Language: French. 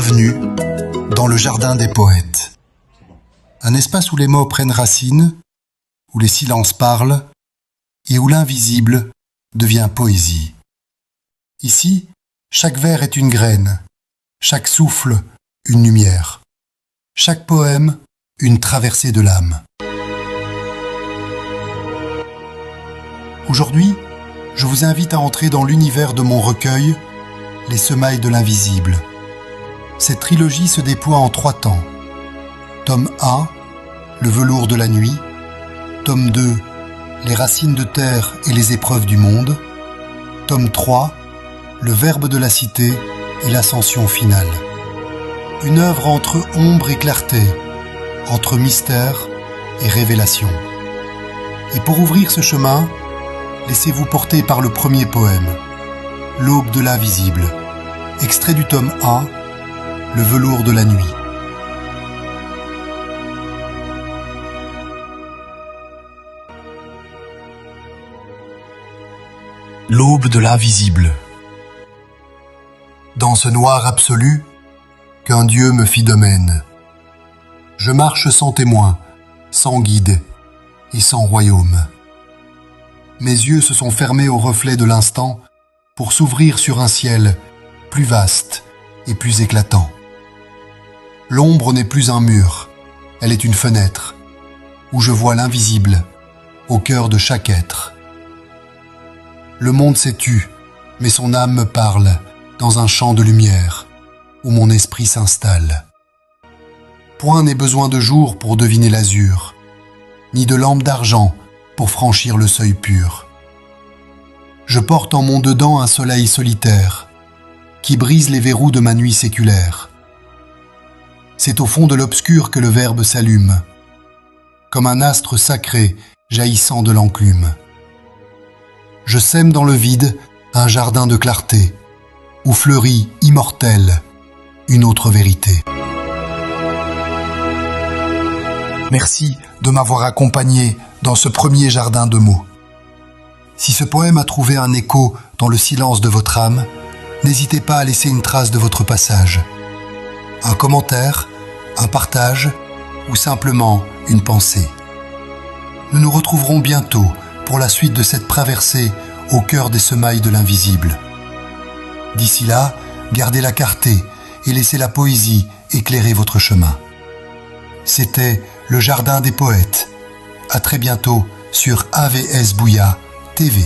Bienvenue dans le jardin des poètes. Un espace où les mots prennent racine, où les silences parlent et où l'invisible devient poésie. Ici, chaque vers est une graine, chaque souffle une lumière, chaque poème une traversée de l'âme. Aujourd'hui, je vous invite à entrer dans l'univers de mon recueil, Les semailles de l'invisible. Cette trilogie se déploie en 3 temps. Tome 1, Le velours de la nuit. Tome 2, Les racines de terre et les épreuves du monde. Tome 3, Le verbe de la cité et l'ascension finale. Une œuvre entre ombre et clarté, entre mystère et révélation. Et pour ouvrir ce chemin, laissez-vous porter par le premier poème, L'aube de l'invisible, extrait du tome 1, Le velours de la nuit. L'aube de l'invisible. Dans ce noir absolu, qu'un Dieu me fit domaine. Je marche sans témoin, sans guide et sans royaume. Mes yeux se sont fermés au reflet de l'instant pour s'ouvrir sur un ciel plus vaste et plus éclatant. L'ombre n'est plus un mur, elle est une fenêtre, où je vois l'invisible au cœur de chaque être. Le monde s'est tu, mais son âme me parle dans un champ de lumière, où mon esprit s'installe. Point n'est besoin de jour pour deviner l'azur, ni de lampe d'argent pour franchir le seuil pur. Je porte en mon dedans un soleil solitaire, qui brise les verrous de ma nuit séculaire. C'est au fond de l'obscur que le verbe s'allume, comme un astre sacré jaillissant de l'enclume. Je sème dans le vide un jardin de clarté, où fleurit immortelle une autre vérité. Merci de m'avoir accompagné dans ce premier jardin de mots. Si ce poème a trouvé un écho dans le silence de votre âme, n'hésitez pas à laisser une trace de votre passage. Un commentaire, un partage ou simplement une pensée. Nous nous retrouverons bientôt pour la suite de cette traversée au cœur des semailles de l'invisible. D'ici là, gardez la clarté et laissez la poésie éclairer votre chemin. C'était le Jardin des Poètes. À très bientôt sur AVS Bouya TV.